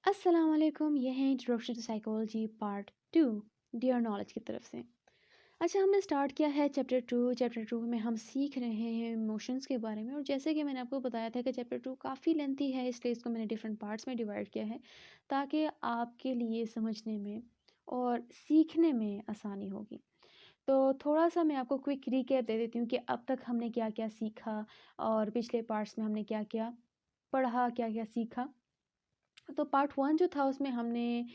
अस्सलाम वालेकुम, ये है introduction to psychology part 2 dear knowledge की तरफ से। अच्छा, हमने स्टार्ट किया है चैप्टर 2 में हम सीख रहे हैं इमोशंस के बारे में। और जैसे कि मैंने आपको बताया था कि चैप्टर 2 काफ़ी लेंथी है, इसलिए इसको मैंने डिफरेंट पार्ट्स में डिवाइड किया है ताकि आपके लिए समझने में और सीखने में आसानी होगी। तो थोड़ा सा मैं आपको क्विक रिकैप दे देती हूँ कि अब तक हमने क्या क्या सीखा और पिछले पार्ट्स में हमने क्या क्या पढ़ा, क्या क्या सीखा। तो पार्ट 1 जो था उसमें हमने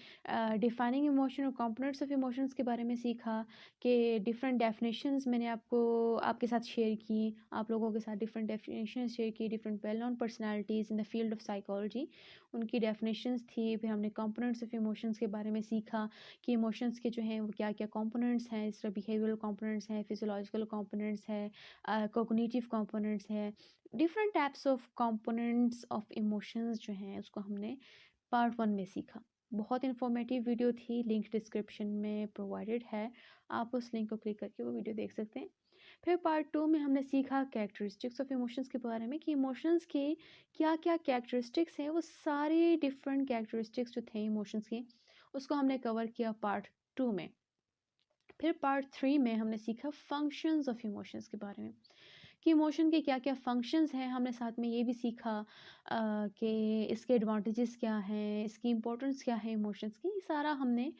डिफाइनिंग इमोशन और कंपोनेंट्स ऑफ इमोशंस के बारे में सीखा कि डिफरेंट डेफिनेशंस मैंने आपके साथ शेयर की, आप लोगों के साथ डिफरेंट डेफिनेशंस शेयर की, different well known personalities in the field of psychology उनकी डेफिनेशंस थी। फिर हमने कंपोनेंट्स ऑफ इमोशंस के बारे में सीखा कि इमोशंस के जो हैं वो क्या क्या कंपोनेंट्स हैं। इस तरह बिहेवियरल कंपोनेंट्स हैं, फिजियोलॉजिकल कंपोनेंट्स है, कोग्निटिव कंपोनेंट्स है, different types of components of emotions जो हैं उसको हमने पार्ट 1 में सीखा। बहुत इन्फॉर्मेटिव वीडियो थी, लिंक डिस्क्रिप्शन में प्रोवाइडेड है, आप उस लिंक को क्लिक करके वो वीडियो देख सकते हैं। फिर पार्ट 2 में हमने सीखा कैरेक्टरिस्टिक्स ऑफ इमोशंस के बारे में कि इमोशंस के क्या-क्या कैरेक्टरिस्टिक्स हैं, वो सारे डिफरेंट कैरेक्टरिस्टिक्स जो थे इमोशंस के, उसको हमने कवर किया पार्ट 2 में। फिर पार्ट 3 में हमने सीखा फंक्शंस ऑफ इमोशंस के बारे में कि इमोशन के क्या-क्या फंक्शंस हैं। हमने साथ में ये भी सीखा कि इसके एडवांटेजेस क्या हैं, इसकी इम्पोर्टेंस क्या है इमोशंस की, ये सारा हमने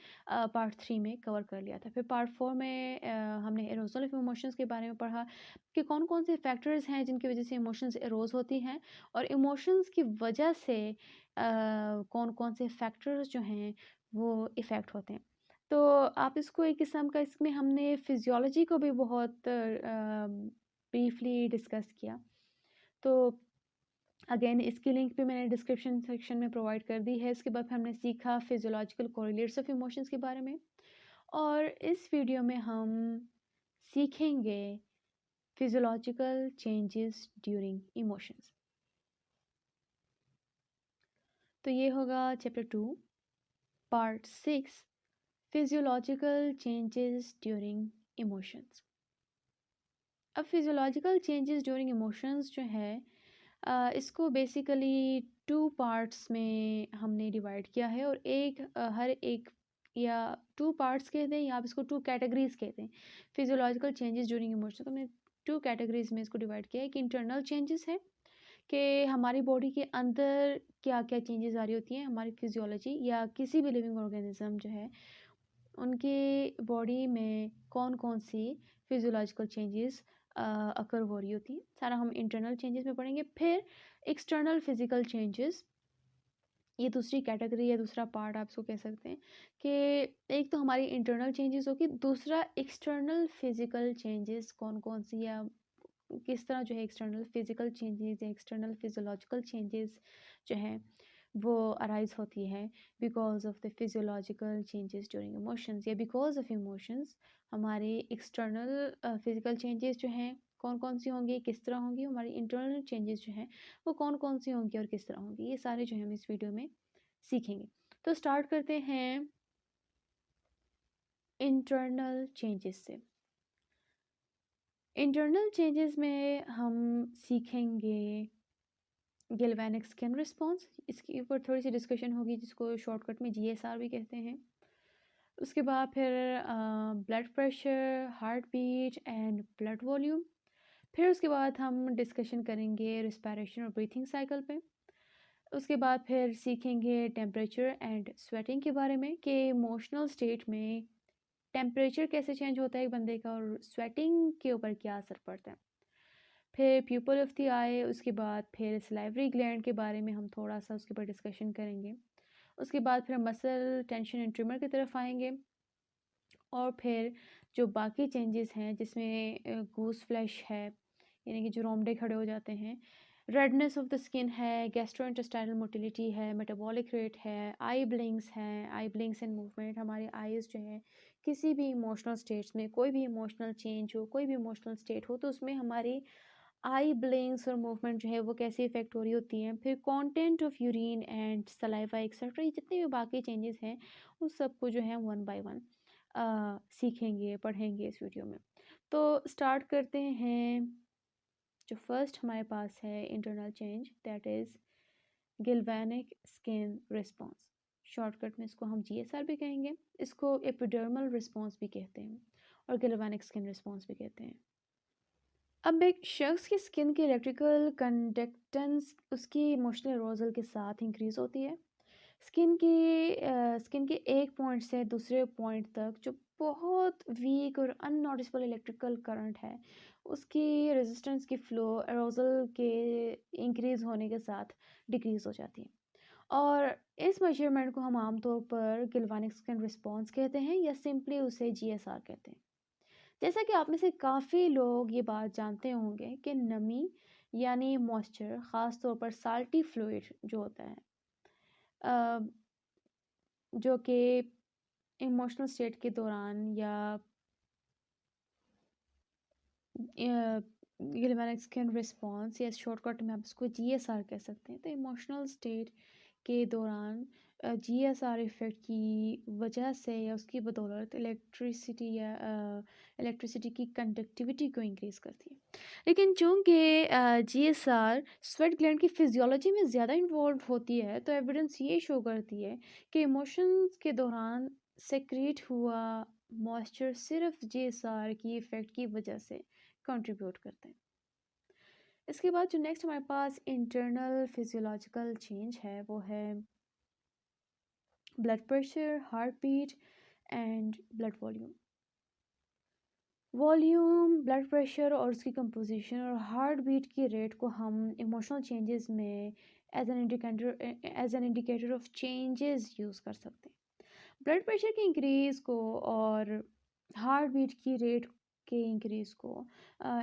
पार्ट 3 में कवर कर लिया था। फिर पार्ट 4 में हमने एरोसल ऑफ इमोशंस के बारे में पढ़ा कि कौन-कौन से फैक्टर्स हैं जिनकी वजह से इमोशंस एरोज़ होती हैं और इमोशंस की वजह से कौन-कौन से फैक्टर्स जो हैं वो इफ़ेक्ट होते हैं। तो आप इसको एक किस्म का, इसमें हमने फिज़ियोलॉजी को भी बहुत ब्रीफली डिस्कस किया। तो अगेन इसकी लिंक भी मैंने डिस्क्रिप्शन सेक्शन में प्रोवाइड कर दी है। इसके बाद फिर हमने सीखा फिजियोलॉजिकल कोरिलेट्स ऑफ इमोशंस के बारे में और इस वीडियो में हम सीखेंगे फिजियोलॉजिकल चेंजेस ड्यूरिंग इमोशंस। तो ये होगा chapter 2 part 6 physiological changes during emotions. अब फिजियोलॉजिकल चेंजेस ड्यूरिंग इमोशंस जो है इसको बेसिकली 2 पार्ट्स में हमने डिवाइड किया है और हर एक या 2 पार्ट्स कहते हैं या आप इसको 2 कैटेगरीज कहते हैं। फिजियोलॉजिकल चेंजेस ड्यूरिंग इमोशन तो हमने 2 कैटेगरीज में इसको डिवाइड किया है कि इंटरनल चेंजेस है कि हमारी बॉडी के अंदर क्या-क्या चेंजेस आ रही होती हैं, हमारी फिजियोलॉजी या किसी भी लिविंग ऑर्गेनिज्म जो है उनके बॉडी में कौन-कौन सी फिजियोलॉजिकल चेंजेस अकर हो रही होती हैं, सारा हम इंटरनल चेंजेस में पढ़ेंगे। फिर एक्सटर्नल फिजिकल चेंजेस, ये दूसरी कैटेगरी या दूसरा पार्ट आप इसको कह सकते हैं कि एक तो हमारी इंटरनल चेंजेस होगी, दूसरा एक्सटर्नल फिजिकल चेंजेस कौन-कौन सी या किस तरह जो है एक्सटर्नल फिजिकल चेंजेस या एक्सटर्नल फिजियोलॉजिकल चेंजेस जो हैं वो अराइज होती है because of the physiological changes during emotions या बिकॉज ऑफ इमोशंस। हमारे एक्सटर्नल फिजिकल चेंजेस जो हैं कौन कौन सी होंगी, किस तरह होंगी, हमारी इंटरनल चेंजेस जो हैं वो कौन कौन सी होंगी और किस तरह होंगी, ये सारे जो है हम इस वीडियो में सीखेंगे। तो स्टार्ट करते हैं इंटरनल चेंजेस से। इंटरनल चेंजेस में हम सीखेंगे गैल्वेनिक स्किन रिस्पॉन्स, इसके ऊपर थोड़ी सी डिस्कशन होगी जिसको शॉर्टकट में जीएसआर भी कहते हैं। उसके बाद फिर blood pressure, heart beat and blood volume. फिर उसके बाद हम डिस्कशन करेंगे रिस्पायरेशन और ब्रीथिंग साइकिल पे। उसके बाद फिर सीखेंगे टेम्परेचर एंड स्वेटिंग के बारे में कि इमोशनल स्टेट में टेम्परेचर कैसे चेंज होता है एक बंदे का और स्वेटिंग के ऊपर क्या असर पड़ता है। फिर प्यूपल ऑफ द आई, उसके बाद फिर सलाइवरी ग्लैंड के बारे में हम थोड़ा सा उसके ऊपर डिस्कशन करेंगे। उसके बाद फिर मसल टेंशन एंड ट्यूमर की तरफ आएंगे और फिर जो बाकी चेंजेस हैं जिसमें गूस फ्लैश है यानी कि जो रोमडे खड़े हो जाते हैं, रेडनेस ऑफ द स्किन है, गैस्ट्रोइंटेस्टाइनल मोटिलिटी है, मेटाबॉलिक रेट है, आई ब्लिंक्स हैं, आई ब्लिंक्स एंड मूवमेंट, हमारे आईज जो है किसी भी इमोशनल स्टेट्स में कोई भी इमोशनल चेंज हो, कोई भी इमोशनल स्टेट हो तो उसमें हमारी आई ब्लिंक्स और मूवमेंट जो है वो कैसे इफ़ेक्ट हो रही होती हैं। फिर content of urine and saliva etcetera, ये जितने भी बाकी चेंजेस हैं उस सबको जो है वन बाय वन सीखेंगे, पढ़ेंगे इस वीडियो में। तो स्टार्ट करते हैं। जो फर्स्ट हमारे पास है internal change, that is galvanic skin response. Shortcut में इसको हम GSR भी कहेंगे। इसको एपिडर्मल रिस्पॉन्स भी कहते हैं और गैल्वेनिक स्किन रिस्पॉन्स भी कहते हैं। अब एक शख्स की स्किन की इलेक्ट्रिकल कंडक्टेंस उसकी इमोशनल अरोजल के साथ इंक्रीज होती है। स्किन के एक पॉइंट से दूसरे पॉइंट तक जो बहुत वीक और अननोटिसेबल इलेक्ट्रिकल करंट है, उसकी रेजिस्टेंस की फ्लो अरोजल के इंक्रीज होने के साथ डिक्रीज हो जाती है। और इस मेजरमेंट को हम आमतौर पर गैल्वेनिक स्किन रिस्पॉन्स कहते हैं या सिंपली उसे GSR कहते हैं। जैसा कि आप में से काफ़ी लोग ये बात जानते होंगे कि नमी यानी मॉइस्चर ख़ास तौर पर साल्टी फ्लूइड जो होता है, अ, जो कि इमोशनल स्टेट के दौरान या गैल्वेनिक स्किन रिस्पॉन्स या शॉर्टकट में आप इसको GSR कह सकते हैं। तो इमोशनल स्टेट के दौरान GSR इफ़ेक्ट की वजह से या उसकी बदौलत इलेक्ट्रिसिटी की कंडक्टिविटी को इंक्रीज़ करती है। लेकिन चूँकि GSR स्वेट ग्लैंड की फिजियोलॉजी में ज़्यादा इन्वॉल्व होती है, तो एविडेंस ये शो करती है कि इमोशंस के दौरान सेक्रेट हुआ मॉइस्चर सिर्फ GSR की इफ़ेक्ट की वजह से कंट्रीब्यूट करते हैं। इसके बाद जो नेक्स्ट हमारे पास इंटरनल फिजियोलॉजिकल चेंज है वो है blood pressure, heart beat and blood volume, blood pressure और उसकी कंपोजिशन और हार्ट बीट की रेट को हम इमोशनल चेंजेस में as an indicator of changes use कर सकते हैं। ब्लड प्रेशर के इंक्रीज़ को और हार्ट बीट की रेट के इंक्रीज़ को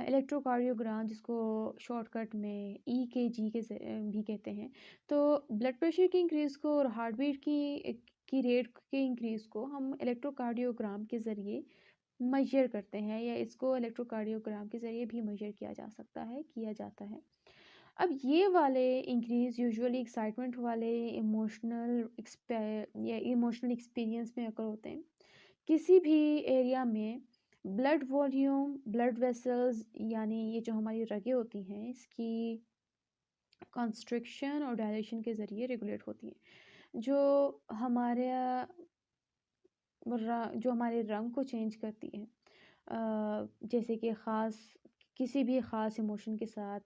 इलेक्ट्रोकार्डियोग्राम, जिसको शॉर्टकट में EKG भी कहते हैं, तो ब्लड प्रेशर के इंक्रीज़ को और हार्ट बीट की रेट के इंक्रीज़ को हम इलेक्ट्रोकार्डियोग्राम के ज़रिए मेजर करते हैं या इसको इलेक्ट्रोकार्डियोग्राम के ज़रिए भी मेजर किया जा सकता है, किया जाता है। अब ये वाले इंक्रीज़ यूजुअली एक्साइटमेंट वाले इमोशनल एक्सपीरियंस में अकर होते हैं। किसी भी एरिया में ब्लड वॉल्यूम, ब्लड वेसल्स यानी ये जो हमारी रगें होती हैं, इसकी कंस्ट्रिक्शन और डायलेशन के ज़रिए रेगुलेट होती हैं, जो हमारे रंग को चेंज करती है। जैसे कि किसी भी ख़ास इमोशन के साथ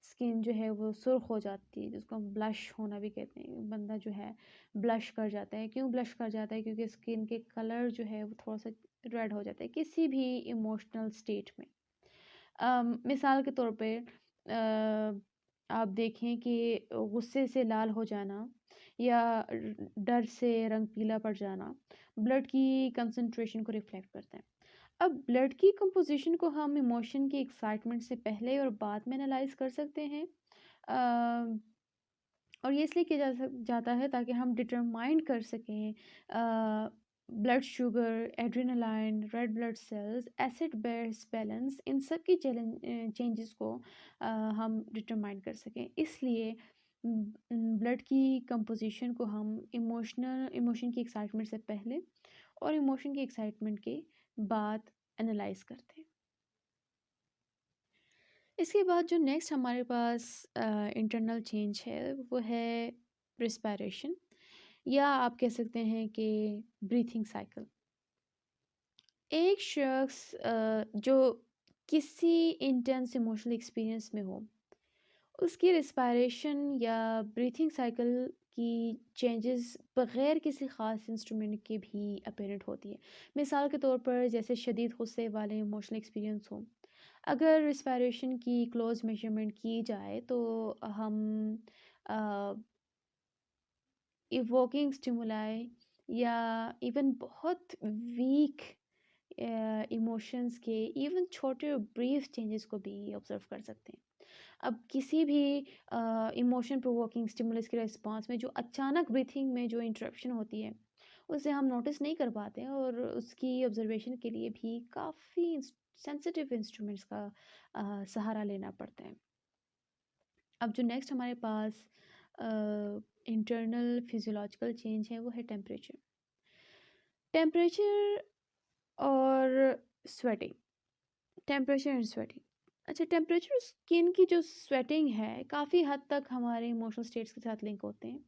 स्किन जो है वो सुर्ख हो जाती है, जिसको हम ब्लश होना भी कहते हैं। बंदा जो है ब्लश कर जाता है। क्यों ब्लश कर जाता है? क्योंकि स्किन के कलर जो है वो थोड़ा-सा रेड हो जाता है किसी भी इमोशनल स्टेट में। मिसाल के तौर पे आप देखें कि गुस्से से लाल हो जाना या डर से रंग पीला पड़ जाना ब्लड की कंसंट्रेशन को रिफ्लेक्ट करता है। अब ब्लड की कंपोजिशन को हम इमोशन की एक्साइटमेंट से पहले और बाद में एनालाइज कर सकते हैं। अ, और ये इसलिए किया जाता है ताकि हम डिटरमाइन कर सकें blood sugar, adrenaline, red blood cells, acid base balance, इन सब की चेंजेस को हम डिटरमाइन कर सकें। इसलिए ब्लड की कंपोजिशन को हम इमोशन की एक्साइटमेंट से पहले और इमोशन की एक्साइटमेंट के बाद एनालाइज करते हैं। इसके बाद जो नेक्स्ट हमारे पास इंटरनल चेंज है वो है रिस्पायरेशन, या आप कह सकते हैं कि ब्रीथिंग साइकिल। एक शख्स जो किसी इंटेंस इमोशनल एक्सपीरियंस में हो, उसकी रिस्पायरेशन या ब्रीथिंग साइकिल की चेंजेस बग़ैर किसी ख़ास इंस्ट्रूमेंट के भी अपेरेंट होती है। मिसाल के तौर पर जैसे शदीद गुस्से वाले इमोशनल एक्सपीरियंस हो, अगर रिस्पायरेशन की क्लोज मेजरमेंट की जाए तो हम इवोकिंग स्टिमुलाई या इवन बहुत वीक इमोशंस के इवन छोटे ब्रीफ चेंजेस को भी ऑब्जर्व कर सकते हैं। अब किसी भी इमोशन प्रोवोकिंग स्टिमुलस के रिस्पांस में जो अचानक ब्रीथिंग में जो इंटरप्शन होती है, उसे हम नोटिस नहीं कर पाते हैं और उसकी ऑब्जर्वेशन के लिए भी काफ़ी सेंसिटिव इंस्ट्रूमेंट्स का सहारा लेना पड़ता है। अब जो नेक्स्ट हमारे पास इंटरनल फिजियोलॉजिकल चेंज है वो है टेम्परेचर। टेम्परेचर और स्वेटिंग, टेम्परेचर एंड स्वेटिंग। अच्छा, टेम्परेचर स्किन की जो स्वेटिंग है काफ़ी हद तक हमारे इमोशनल स्टेट्स के साथ लिंक होते हैं।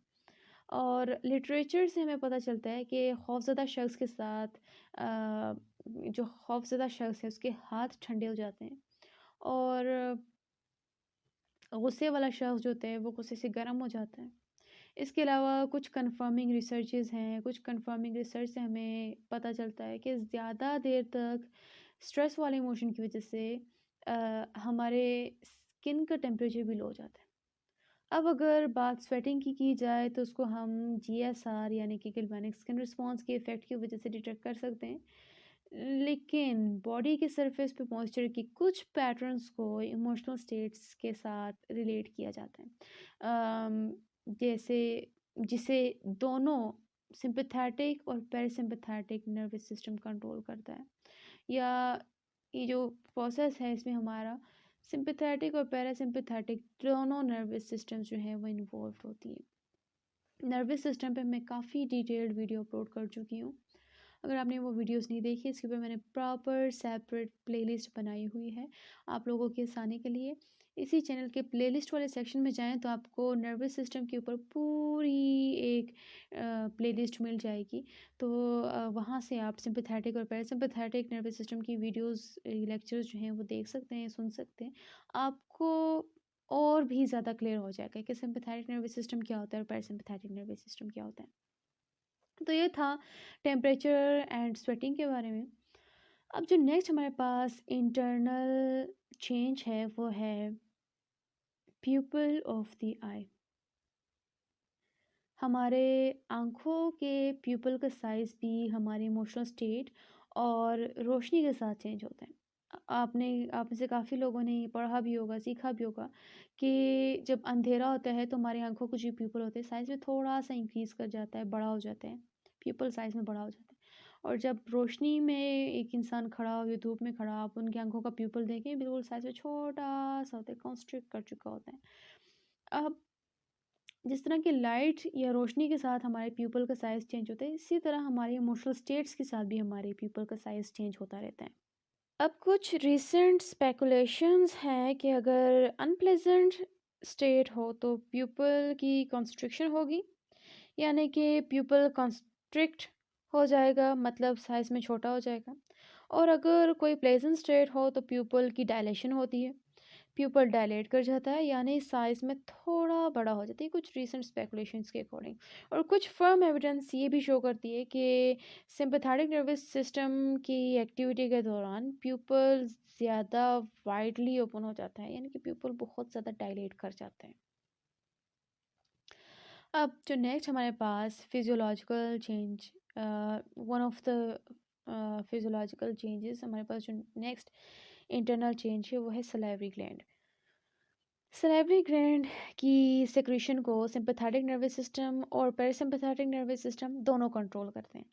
और लिटरेचर से हमें पता चलता है कि खौफ़ज़दा शख़्स के साथ जो खौफ़ज़दा शख़्स है उसके हाथ ठंडे हो जाते हैं और गुस्से वाला शख़्स जो होता है वो गुस्से से गर्म हो जाता है। इसके अलावा कुछ कन्फर्मिंग रिसर्चेज़ हैं, कुछ कन्फर्मिंग रिसर्च से हमें पता चलता है कि ज़्यादा देर तक स्ट्रेस वाले इमोशन की वज़ह से हमारे स्किन का टेम्परेचर भी लो हो जाता है। अब अगर बात स्वेटिंग की जाए तो उसको हम जीएसआर यानी कि गैल्वेनिक स्किन रिस्पॉन्स के इफ़ेक्ट की वज़ह से डिटेक्ट कर सकते हैं। लेकिन बॉडी के सरफेस पे मॉइस्चर की कुछ पैटर्न्स को इमोशनल स्टेट्स के साथ रिलेट किया जाता है। जैसे जिसे दोनों सिंपैथेटिक और पैरासिम्पैथेटिक नर्वस सिस्टम कंट्रोल करता है या ये जो प्रोसेस है इसमें हमारा सिंपैथेटिक और पैरासिम्पैथेटिक दोनों नर्वस सिस्टम्स जो हैं वो इन्वॉल्व होती हैं। नर्वस सिस्टम पे मैं काफ़ी डिटेल्ड वीडियो अपलोड कर चुकी हूँ। अगर आपने वो वीडियोस नहीं देखी इसके ऊपर मैंने प्रॉपर सेपरेट प्लेलिस्ट बनाई हुई है आप लोगों के आसानी के लिए। इसी चैनल के प्लेलिस्ट वाले सेक्शन में जाएं तो आपको नर्वस सिस्टम के ऊपर पूरी एक प्लेलिस्ट मिल जाएगी। तो वहाँ से आप सिंपैथेटिक और पैरासिम्पैथेटिक नर्वस सिस्टम की वीडियोस लेक्चर्स जो हैं वो देख सकते हैं, सुन सकते हैं। आपको और भी ज़्यादा क्लियर हो जाएगा कि सिंपैथेटिक नर्वस सिस्टम क्या होता है और पैरासिम्पैथेटिक नर्वस सिस्टम क्या होता है। तो ये था टेम्परेचर एंड स्वेटिंग के बारे में। अब जो नेक्स्ट हमारे पास इंटरनल चेंज है वो है प्यूपल ऑफ द आई। हमारे आँखों के प्यूपल का साइज़ भी हमारे इमोशनल स्टेट और रोशनी के साथ चेंज होता है। आप में से काफ़ी लोगों ने ये पढ़ा भी होगा, सीखा भी होगा कि जब अंधेरा होता है तो हमारी आँखों के जो प्यूपल होते हैं साइज़ में थोड़ा-सा इंक्रीज़ कर जाता है, बड़ा हो जाता है। प्यूपल साइज़ में बड़ा हो जाता है। और जब रोशनी में एक इंसान खड़ा हो या धूप में खड़ा, आप उनकी आँखों का प्यूपल देखें बिल्कुल साइज़ में छोटा-सा होता है, कॉन्स्ट्रिक्ट कर चुका होता है। अब जिस तरह की लाइट या रोशनी के साथ हमारे प्यूपल का साइज़ चेंज होता है, इसी तरह हमारे इमोशनल स्टेट्स के साथ भी हमारे प्यूपल का साइज़ चेंज होता रहता है। अब कुछ रीसेंट स्पेकुलेशंस हैं कि अगर अनप्लेजेंट स्टेट हो तो प्यूपल की कंस्ट्रिक्शन होगी, यानी कि प्यूपल कंस्ट्रिक्ट हो जाएगा, मतलब साइज़ में छोटा हो जाएगा। और अगर कोई प्लेजेंट स्टेट हो तो प्यूपल की डायलेशन होती है, प्यूपल डायलेट कर जाता है यानी साइज़ में थोड़ा बड़ा हो जाता है, कुछ रीसेंट स्पेकुलेशंस के अकॉर्डिंग। और कुछ फर्म एविडेंस ये भी शो करती है कि सिंपैथेटिक नर्वस सिस्टम की एक्टिविटी के दौरान प्यूपल ज़्यादा वाइडली ओपन हो जाता है, यानी कि प्यूपल बहुत ज़्यादा डायलेट कर जाते हैं। अब जो नेक्स्ट हमारे पास physiological change, one of the physiological changes हमारे पास जो नेक्स्ट इंटरनल चेंज है वो है सलाइवरी ग्लैंड। सलाइवरी ग्लैंड की सेक्रेशन को सिंपैथेटिक नर्वस सिस्टम और पैरासिम्पैथेटिक नर्वस सिस्टम दोनों कंट्रोल करते हैं।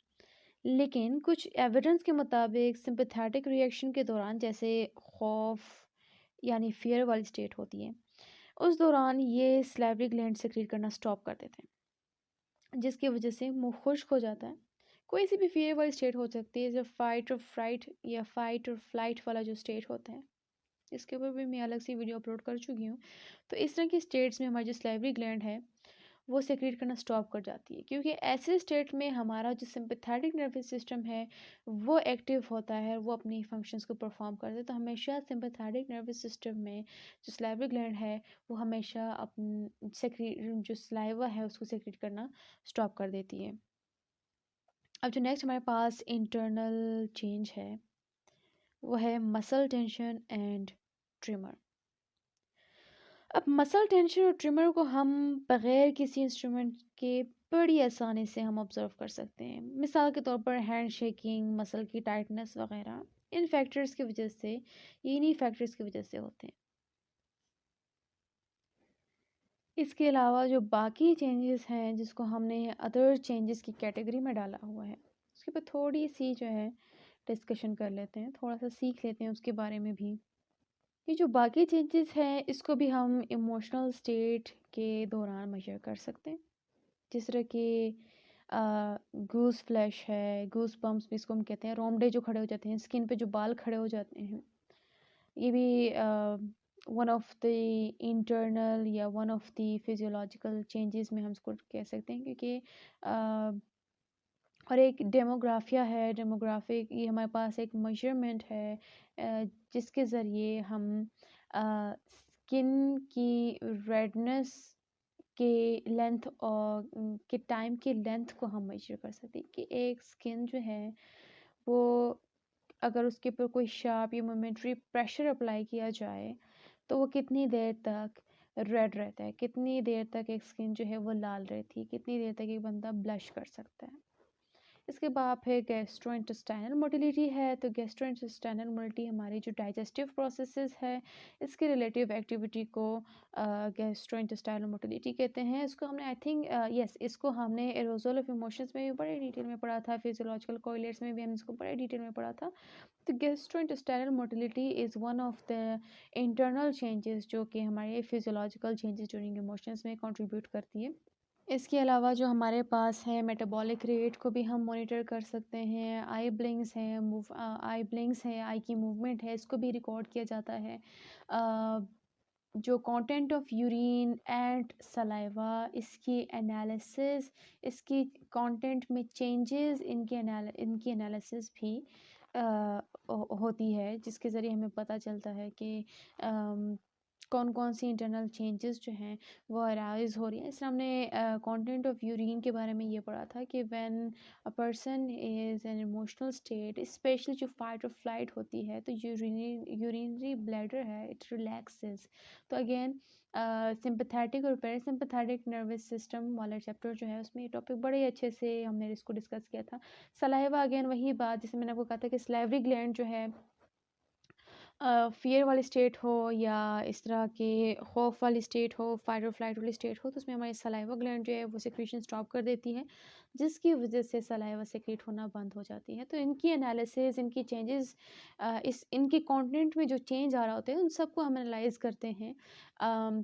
लेकिन कुछ एविडेंस के मुताबिक सिंपैथेटिक रिएक्शन के दौरान, जैसे खौफ यानी फियर वाली स्टेट होती है, उस दौरान ये सलाइवरी ग्लैंड सेक्रेट करना स्टॉप कर देते हैं, जिसकी वजह से मुंह खुश्क हो जाता है। कोई सी भी फियर वाली स्टेट हो सकती है, जब फाइट और फ्राइट या फाइट और फ्लाइट वाला जो स्टेट होता है, इसके ऊपर भी मैं अलग से वीडियो अपलोड कर चुकी हूँ। तो इस तरह की स्टेट्स में हमारी जो सलाइवरी ग्लैंड है वो सेक्रेट करना स्टॉप कर जाती है, क्योंकि ऐसे स्टेट में हमारा जो सिंपैथेटिक नर्वस सिस्टम है वो एक्टिव होता है, वो अपनी फंक्शंस को परफॉर्म करता है। तो हमेशा सिंपैथेटिक नर्वस सिस्टम में जो सलाइवरी ग्लैंड है वो हमेशा अपन सेक्रेट जो सलाइवा है उसको सेक्रेट करना स्टॉप कर देती है। अब जो नेक्स्ट हमारे पास इंटरनल चेंज है वो है मसल टेंशन एंड ट्रिमर। अब मसल टेंशन और ट्रिमर को हम बगैर किसी इंस्ट्रूमेंट के बड़ी आसानी से हम ऑब्जर्व कर सकते हैं। मिसाल के तौर पर हैंड शेकिंग, मसल की टाइटनेस वगैरह, इन फैक्टर्स की वजह से, ये इन्हीं फैक्टर्स की वजह से होते हैं। इसके अलावा जो बाकी चेंजेस हैं जिसको हमने अदर चेंजेस की कैटेगरी में डाला हुआ है, उसके ऊपर थोड़ी सी जो है डिस्कशन कर लेते हैं, थोड़ा सा सीख लेते हैं उसके बारे में भी। ये जो बाकी चेंजेस हैं इसको भी हम इमोशनल स्टेट के दौरान मेजर कर सकते हैं, जिस तरह कि गूस फ्लैश है, गूस बम्प्स भी इसको हम कहते हैं, रोमडे जो खड़े हो जाते हैं, स्किन पे जो बाल खड़े हो जाते हैं, ये भी वन ऑफ द इंटरनल या one of the physiological changes में हम इसको कह सकते हैं, क्योंकि और एक डेमोग्राफिया है, डेमोग्राफिक ये हमारे पास एक मेजरमेंट है जिसके ज़रिए हम स्किन की रेडनेस के लेंथ और के टाइम के लेंथ को हम मेजर कर सकते हैं कि एक स्किन जो है वो अगर उसके ऊपर कोई शार्प या मोमेंटरी प्रेशर अप्लाई किया जाए तो वो कितनी देर तक रेड रहता है, कितनी देर तक एक स्किन जो है वो लाल रहती है, कितनी देर तक एक बंदा ब्लश कर सकता है। इसके बाद फिर गैस्ट्रोइंटेस्टाइनल मोटिलिटी है। तो गैस्ट्रोइंटेस्टाइनल मोटिलिटी हमारी जो डाइजेस्टिव प्रोसेसेस है इसके रिलेटिव एक्टिविटी को गैस्ट्रोइंटेस्टाइनल मोटिलिटी कहते हैं। इसको हमने आई थिंक यस इसको हमने एरोजोल ऑफ इमोशंस में भी बड़े डिटेल में पढ़ा था, फिजियोलॉजिकल कोरिलेट्स में भी हमने इसको बड़े डिटेल में पढ़ा था। तो gastrointestinal motility is one of the internal changes जो कि हमारे फिजियोलॉजिकल चेंजेस ड्यूरिंग इमोशंस में कंट्रीब्यूट करती है। इसके अलावा जो हमारे पास है मेटाबॉलिक रेट को भी हम मॉनिटर कर सकते हैं, आई ब्लिंक्स हैं, आई ब्लिंक्स है, आई की मूवमेंट है, इसको भी रिकॉर्ड किया जाता है। जो content of urine and saliva इसकी एनालिसिस, इसकी कंटेंट में चेंजेस इनकी एनालिसिस भी होती है, जिसके ज़रिए हमें पता चलता है कि कौन कौन सी इंटरनल चेंजेस जो हैं वो अराइज हो रही हैं। इसलिए हमने कंटेंट ऑफ यूरिन के बारे में ये पढ़ा था कि when a person is an emotional state, specially जो फाइट और फ्लाइट होती है, तो यूरिनरी ब्लैडर है इट रिलैक्सेस। तो अगेन सिंपैथेटिक और पैरासिम्पैथेटिक नर्वस सिस्टम वाला चैप्टर जो है उसमें ये टॉपिक बड़े अच्छे से हमने इसको डिस्कस किया था। सलाइवा अगेन वही बात जैसे मैंने आपको कहा था कि सलाइवरी ग्लैंड जो है फ़ियर वाली स्टेट हो या इस तरह के खौफ वाली स्टेट हो, फाइट और फ्लाइट वाली स्टेट हो, तो उसमें हमारी सलाइवा ग्लैंड जो है वो सेक्रीशन स्टॉप कर देती है, जिसकी वजह से सलाइवा सेक्रेट होना बंद हो जाती है। तो इनकी एनालिसिस, इनकी चेंजेस इस इनके कंटेंट में जो चेंज आ रहा होता है उन सबको हम एनालाइज करते हैं,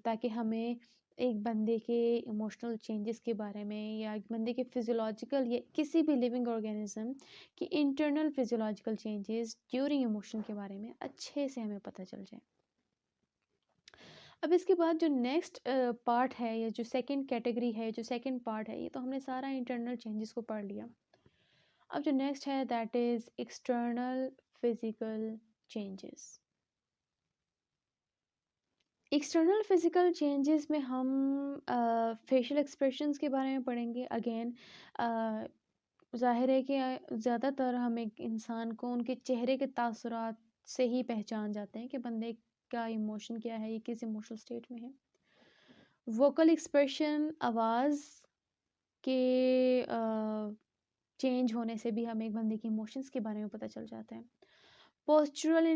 ताकि हमें एक बंदे के इमोशनल चेंजेस के बारे में या एक बंदे के फिजियोलॉजिकल या किसी भी लिविंग ऑर्गेनिज्म कि internal physiological changes during emotion के बारे में अच्छे से हमें पता चल जाए। अब इसके बाद जो नेक्स्ट पार्ट है या जो सेकंड कैटेगरी है, जो सेकंड पार्ट है, ये तो हमने सारा इंटरनल चेंजेस को पढ़ लिया। अब जो नेक्स्ट है that is external physical changes. External physical changes में हम फेशियल एक्सप्रेशंस के बारे में पढ़ेंगे। अगेन ज़ाहिर है कि ज़्यादातर हम एक इंसान को उनके चेहरे के तासुरात से ही पहचान जाते हैं कि बंदे का इमोशन क्या है, ये किस इमोशनल स्टेट में है। वोकल एक्सप्रेशन आवाज़ के चेंज होने से भी हमें एक बंदे के इमोशंस के बारे में पता चल जाता है। पोस्चरल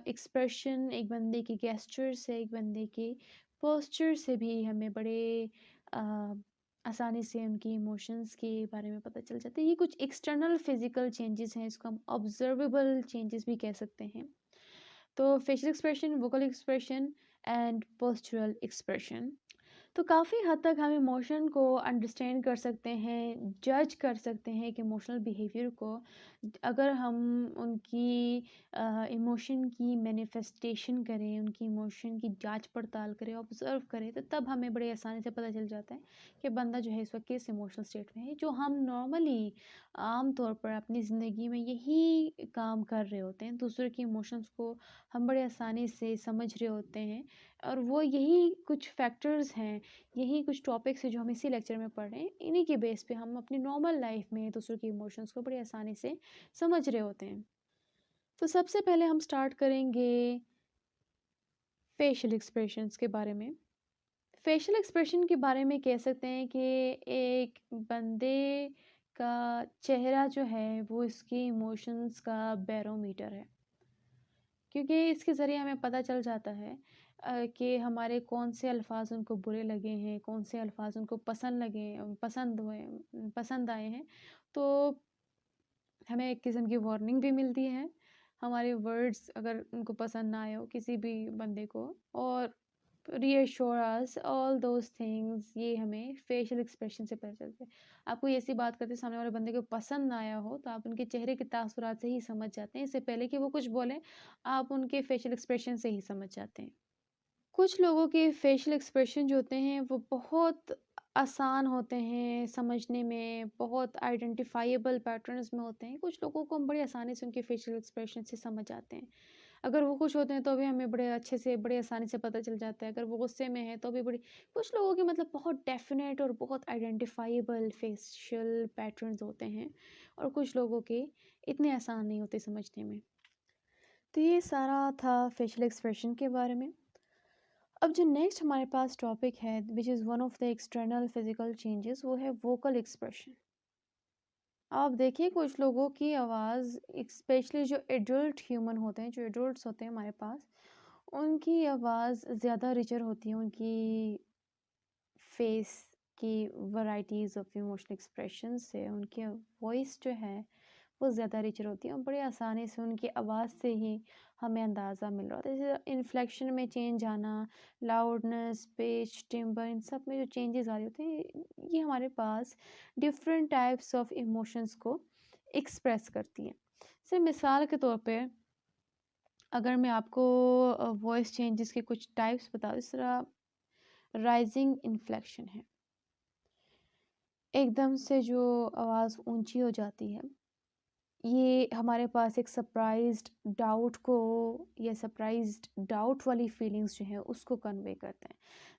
एक्सप्रेशन एक बंदे के गेस्चर से, एक बंदे के पोस्चर से भी हमें बड़े अ, आसानी से उनकी इमोशंस के बारे में पता चल जाता है। ये कुछ एक्सटर्नल फिजिकल चेंजेस हैं, इसको हम ऑब्जर्वेबल चेंजेस भी कह सकते हैं। तो facial expression, vocal expression and postural expression. तो काफ़ी हद तक हम इमोशन को अंडरस्टैंड कर सकते हैं, जज कर सकते हैं एक इमोशनल बिहेवियर को, अगर हम उनकी इमोशन की मैनिफेस्टेशन करें, उनकी इमोशन की जांच पड़ताल करें, ऑब्ज़र्व करें, तो तब हमें बड़े आसानी से पता चल जाता है कि बंदा जो है इस वक्त किस इमोशनल स्टेट में है। जो हम नॉर्मली आम तौर पर अपनी ज़िंदगी में यही काम कर रहे होते हैं, दूसरों के इमोशंस को हम बड़े आसानी से समझ रहे होते हैं, और वो यही कुछ फैक्टर्स हैं, यही कुछ टॉपिक्स हैं जो हम इसी लेक्चर में पढ़ रहे हैं। इन्हीं के बेस पे हम अपनी नॉर्मल लाइफ में दूसरों के इमोशंस को बड़ी आसानी से समझ रहे होते हैं। तो सबसे पहले हम स्टार्ट करेंगे फेशियल एक्सप्रेशंस के बारे में। फेशियल एक्सप्रेशन के बारे में कह सकते हैं कि एक बंदे का चेहरा जो है वो इसके इमोशंस का बैरोमीटर है, क्योंकि इसके ज़रिए हमें पता चल जाता है कि हमारे कौन से अल्फाज उनको बुरे लगे हैं, कौन से अल्फाज उनको पसंद लगे, पसंद हुए, पसंद आए हैं। तो हमें एक किस्म की वार्निंग भी मिलती है, हमारे वर्ड्स अगर उनको पसंद ना आए हो किसी भी बंदे को, और reassure us, all those things, ये हमें फेशियल एक्सप्रेशन से पता चलता है। आप कोई ऐसी बात करते सामने वाले बंदे को पसंद ना आया हो, तो आप उनके चेहरे के तासुरात से ही समझ जाते हैं। इससे पहले कि वो कुछ बोलें, आप उनके फेशियल एक्सप्रेशन से ही समझ जाते हैं। कुछ लोगों के फेशियल एक्सप्रेशन जो होते हैं वो बहुत आसान होते हैं समझने में, बहुत आइडेंटिफाइबल पैटर्न्स में होते हैं। कुछ लोगों को हम बड़ी आसानी से उनके फेशियल एक्सप्रेशन से समझ जाते हैं। अगर वो खुश होते हैं तो भी हमें बड़े अच्छे से, बड़े आसानी से पता चल जाता है। अगर वो गुस्से में है तो भी बड़ी, कुछ लोगों के मतलब बहुत डेफ़िनेट और बहुत आइडेंटिफाइबल फेशियल पैटर्न्स होते हैं और कुछ लोगों के इतने आसान नहीं होते समझने में। तो ये सारा था फेशियल एक्सप्रेशन के बारे में। अब जो नेक्स्ट हमारे पास टॉपिक है which is one of the external physical changes, वो है वोकल एक्सप्रेशन। आप देखिए कुछ लोगों की आवाज़, स्पेशली जो एडल्ट ह्यूमन होते हैं, जो एडल्ट्स होते हैं हमारे पास, उनकी आवाज़ ज़्यादा रिचर होती है उनकी फेस की वैराइटीज़ ऑफ इमोशनल एक्सप्रेशन से। उनकी वॉइस जो है वो ज़्यादा रिचर होती है और बड़ी आसानी से उनकी आवाज़ से ही हमें अंदाज़ा मिल रहा होता है। जैसे इन्फ्लेक्शन में चेंज आना, लाउडनेस, पिच, टिम्बर, इन सब में जो चेंजेस आ रहे होते हैं, ये हमारे पास डिफरेंट टाइप्स ऑफ इमोशंस को एक्सप्रेस करती है। जैसे मिसाल के तौर पे अगर मैं आपको वॉइस चेंजेस के कुछ टाइप्स बताऊँ, इस तरह राइजिंग इन्फ्लेक्शन है, एकदम से जो आवाज़ ऊंची हो जाती है, ये हमारे पास एक सरप्राइज़्ड डाउट को, या सरप्राइज़्ड डाउट वाली फीलिंग्स जो हैं उसको कन्वे करते हैं।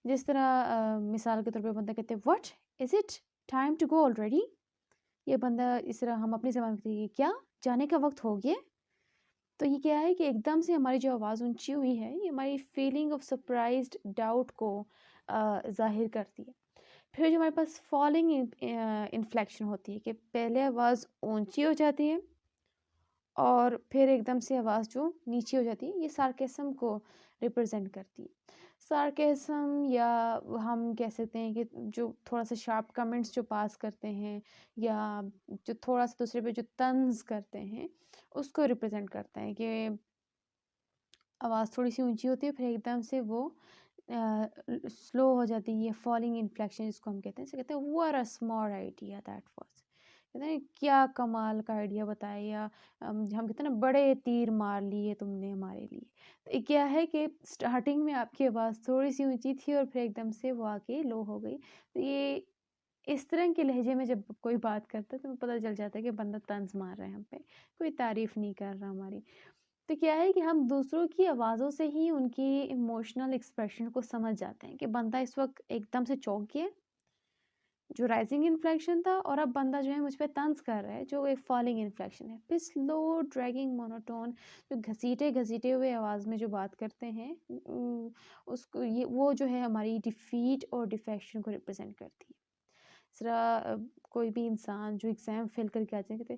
जिस तरह मिसाल के तौर पे बंदा कहते हैं what, is it time to go already? ये बंदा इस तरह हम अपनी ज़बान में कहते हैं क्या जाने का वक़्त हो गया? तो ये क्या है कि एकदम से हमारी जो आवाज़ ऊँची हुई है, ये हमारी फीलिंग ऑफ सरप्राइज़्ड डाउट को ज़ाहिर करती है। फिर जो हमारे पास फॉलिंग इन्फ्लेक्शन होती है कि पहले आवाज़ ऊँची हो जाती है और फिर एकदम से आवाज़ जो नीचे हो जाती है, ये सार्केस्म को रिप्रेजेंट करती है। सार्केस्म, या हम कह सकते हैं कि जो थोड़ा-सा शार्प कमेंट्स जो पास करते हैं, या जो थोड़ा-सा दूसरे पे जो तंज़ करते हैं, उसको रिप्रेजेंट करता है कि आवाज़ थोड़ी-सी ऊँची होती है फिर एकदम से वो स्लो हो जाती है, फॉलिंग इन्फ्लेक्शन जिसको हम कहते हैं। इसे कहते हैं what a smart idea that was. कहते हैं क्या कमाल का आइडिया बताया, या हम कहते हैं ना बड़े तीर मार लिए तुमने हमारे लिए। तो ये क्या है कि स्टार्टिंग में आपकी आवाज़ थोड़ी-सी ऊँची थी और फिर एकदम से वो आके लो हो गई। तो ये इस तरह के लहजे में जब कोई बात करता है तो हमें पता चल जाता है कि बंदा तंज़ मार रहा है हम पे, कोई तारीफ़ नहीं कर रहा हमारी। तो क्या है कि हम दूसरों की आवाज़ों से ही उनकी इमोशनल एक्सप्रेशन को समझ जाते हैं कि बंदा इस वक़्त एकदम से चौंक गया, जो राइज़िंग इन्फ्लेक्शन था, और अब बंदा जो है मुझ पे तंज़ कर रहा है, जो एक फॉलिंग इन्फ्लेक्शन है। फिर स्लो ड्रैगिंग मोनोटोन, जो घसीटे-घसीटे हुए आवाज़ में जो बात करते हैं, उसको ये वो जो है हमारी डिफीट और डिफेक्शन को रिप्रेज़ेंट करती है। ज़रा कोई भी इंसान जो एग्ज़ाम फ़ेल करके आते हैं, कहते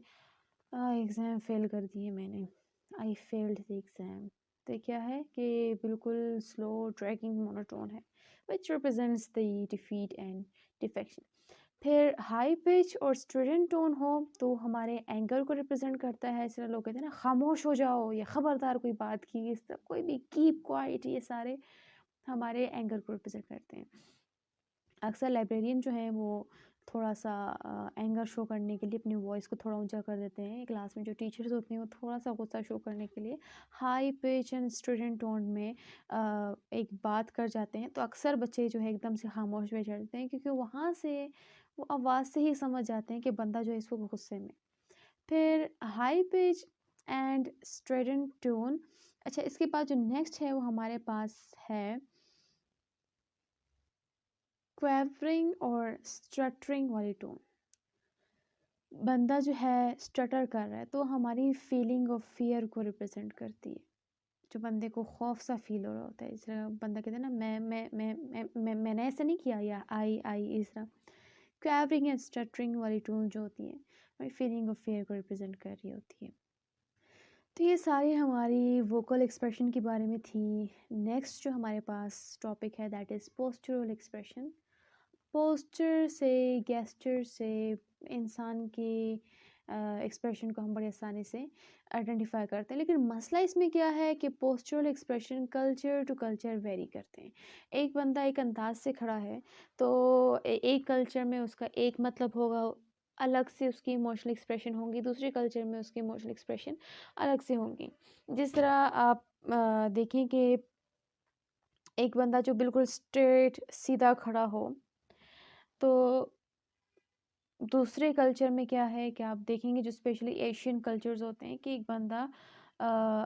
हैं एग्ज़ाम फ़ेल कर दिए मैंने, आई फेल्ड द एग्ज़ाम। तो ये क्या है कि बिल्कुल स्लो ड्रैगिंग मोनोटोन है, which represents the defeat and defection. फिर हाई पिच और स्ट्रिडेंट टोन हो तो हमारे एंगर को रिप्रेजेंट करता है। इस तरह लोग कहते हैं ना खामोश हो जाओ, या खबरदार कोई बात की, इस तरह कोई भी कीप क्वाइट, ये सारे हमारे एंगर को रिप्रेजेंट करते हैं। अक्सर लाइब्रेरियन जो हैं वो थोड़ा-सा एंगर शो करने के लिए अपनी वॉइस को थोड़ा ऊँचा कर देते हैं। क्लास में जो टीचर्स होते हैं वो थोड़ा-सा गुस्सा शो करने के लिए high pitch and student tone में एक बात कर जाते हैं। तो अक्सर बच्चे जो है एकदम से खामोश हो जाते हैं, क्योंकि वहाँ से वो आवाज़ से ही समझ जाते हैं कि बंदा जो है इस वक़्त गुस्से में। फिर high pitch and student tone, अच्छा इसके बाद जो नेक्स्ट है वो हमारे पास है क्वेवरिंग और स्टटरिंग वाली टोन। बंदा जो है स्टटर कर रहा है तो हमारी फीलिंग ऑफ फियर को रिप्रेजेंट करती है। जो बंदे को खौफ सा फील हो रहा होता है, इस तरह बंदा कहता है ना मैंने ऐसा नहीं किया, या आई इस तरह। क्वेवरिंग एंड स्टटरिंग वाली टोन जो होती है हमारी फीलिंग ऑफ फियर को रिप्रेजेंट कर रही होती है। तो ये सारी हमारी वोकल एक्सप्रेशन के बारे में थी। नेक्स्ट जो हमारे पास टॉपिक है that is postural expression. Posture से, गेस्चर से इंसान की एक्सप्रेशन को हम बड़ी आसानी से आइडेंटिफाई करते हैं। लेकिन मसला इसमें क्या है कि postural expression culture to culture vary करते हैं। एक बंदा एक अंदाज से खड़ा है तो एक कल्चर में उसका एक मतलब होगा, अलग से उसकी इमोशनल एक्सप्रेशन होंगी, दूसरे कल्चर में उसकी इमोशनल एक्सप्रेशन अलग से होंगी। जिस तरह आप देखें कि एक बंदा जो बिल्कुल स्ट्रेट सीधा खड़ा हो, तो दूसरे कल्चर में क्या है कि आप देखेंगे जो स्पेशली एशियन कल्चर्स होते हैं कि एक बंदा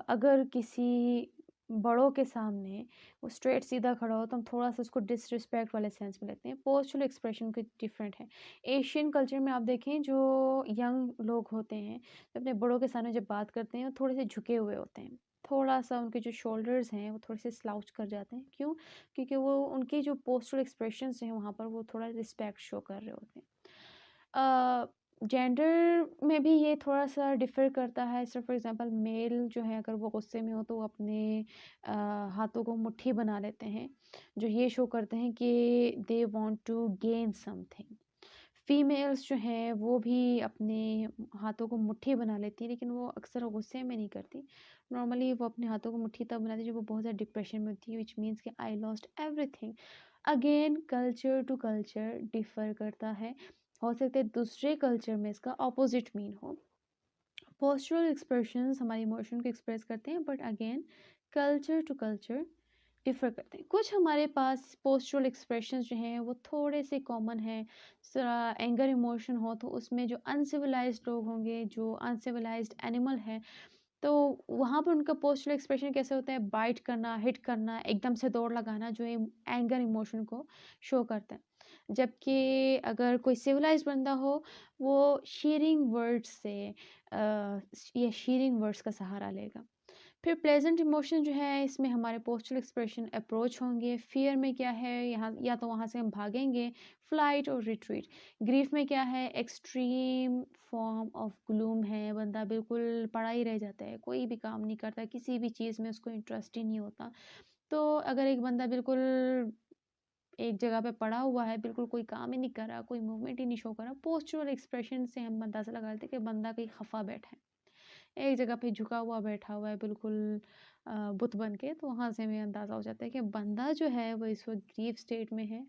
अगर किसी बड़ों के सामने वो स्ट्रेट सीधा खड़ा हो तो हम थोड़ा सा उसको डिसरिस्पेक्ट वाले सेंस में लेते हैं। पोस्चरल एक्सप्रेशन के डिफरेंट है। एशियन कल्चर में आप देखें जो यंग लोग होते हैं तो अपने बड़ों के सामने जब बात करते हैं वो थोड़े से झुके हुए होते हैं, थोड़ा सा उनके जो शोल्डर्स हैं वो थोड़े से स्लाउच कर जाते हैं। क्यों? क्योंकि वो उनके जो पोस्चरल एक्सप्रेशंस हैं वहाँ पर वो थोड़ा रिस्पेक्ट शो कर रहे होते हैं। जेंडर में भी ये थोड़ा-सा डिफ़र करता है। जैसे फॉर एग्ज़ाम्पल मेल जो है अगर वो गुस्से में हो तो वो अपने हाथों को मुट्ठी बना लेते हैं, जो ये शो करते हैं कि they want to gain something. Females जो हैं वो भी अपने हाथों को मुट्ठी बना लेती हैं, लेकिन वो अक्सर गुस्से में नहीं करती। नॉर्मली वो अपने हाथों को मुट्ठी तब बनाती है जब वो बहुत ज़्यादा डिप्रेशन में होती है, व्हिच मीन्स कि I lost everything. Again culture to culture differ करता है। हो सकता है दूसरे कल्चर में इसका ऑपोजिट मीन हो। पोस्चरल एक्सप्रेशंस हमारे इमोशन को एक्सप्रेस करते हैं, but again culture to culture differ करते हैं। कुछ हमारे पास पोस्चरल एक्सप्रेशंस जो हैं वो थोड़े से कॉमन हैं। एंगर इमोशन हो तो उसमें जो अनसिविलाइज्ड लोग होंगे, जो अनसिविलाइज्ड एनिमल हैं, तो वहाँ पर उनका पोस्चरल एक्सप्रेशन कैसे होता है? बाइट करना, हिट करना, एकदम से दौड़ लगाना, जो एंगर इमोशन को शो करता है। जबकि अगर कोई सिविलाइज्ड बंदा हो, वो शीरिंग वर्ड्स से या शीरिंग वर्ड्स का सहारा लेगा। फिर प्लेजेंट इमोशन जो है इसमें हमारे पोस्चरल एक्सप्रेशन अप्रोच होंगे। फियर में क्या है, यहाँ या तो वहाँ से हम भागेंगे, फ्लाइट और रिट्रीट। ग्रीफ में क्या है, एक्सट्रीम फॉर्म ऑफ ग्लूम है, बंदा बिल्कुल पड़ा ही रह जाता है, कोई भी काम नहीं करता, किसी भी चीज़ में उसको इंटरेस्ट ही नहीं होता। तो अगर एक बंदा बिल्कुल एक जगह पे पड़ा हुआ है, बिल्कुल कोई काम ही नहीं कर रहा, कोई मूवमेंट ही नहीं शो कर रहा, पोस्चरल एक्सप्रेशन से हम अंदाज़ा लगा लेते हैं कि बंदा कहीं खफा बैठा है, एक जगह पे झुका हुआ बैठा हुआ है बिल्कुल बुत बन के। तो वहाँ से हमें अंदाज़ा हो जाता है कि बंदा जो है वो इस वक़्त ग्रीफ स्टेट में है,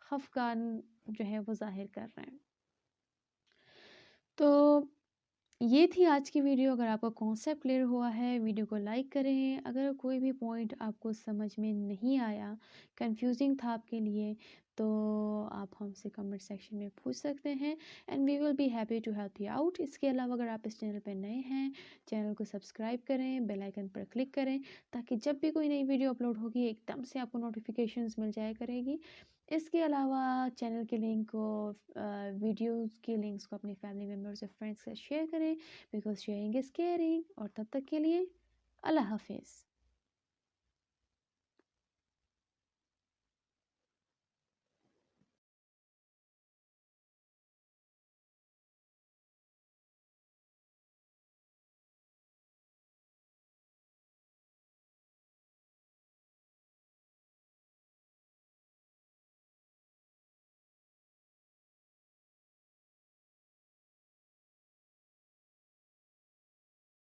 खफ़गान जो है वो ज़ाहिर कर रहे हैं। तो ये थी आज की वीडियो। अगर आपका कॉन्सेप्ट क्लियर हुआ है, वीडियो को लाइक करें। अगर कोई भी पॉइंट आपको समझ में नहीं आया, कंफ्यूजिंग था आपके लिए, तो आप हमसे कमेंट सेक्शन में पूछ सकते हैं and we will be happy to help you out. इसके अलावा अगर आप इस चैनल पर नए हैं, चैनल को सब्सक्राइब करें, बेल आइकन पर क्लिक करें, ताकि जब भी कोई नई वीडियो अपलोड होगी एकदम से आपको नोटिफिकेशंस मिल जाया करेगी। इसके अलावा चैनल के लिंक को वीडियोस के लिंक्स को अपनी फैमिली मेम्बर्स और फ्रेंड्स के साथ शेयर करें, बिकॉज शेयरिंग इज़ केयरिंग। और तब तक के लिए अल्लाह हाफिज़।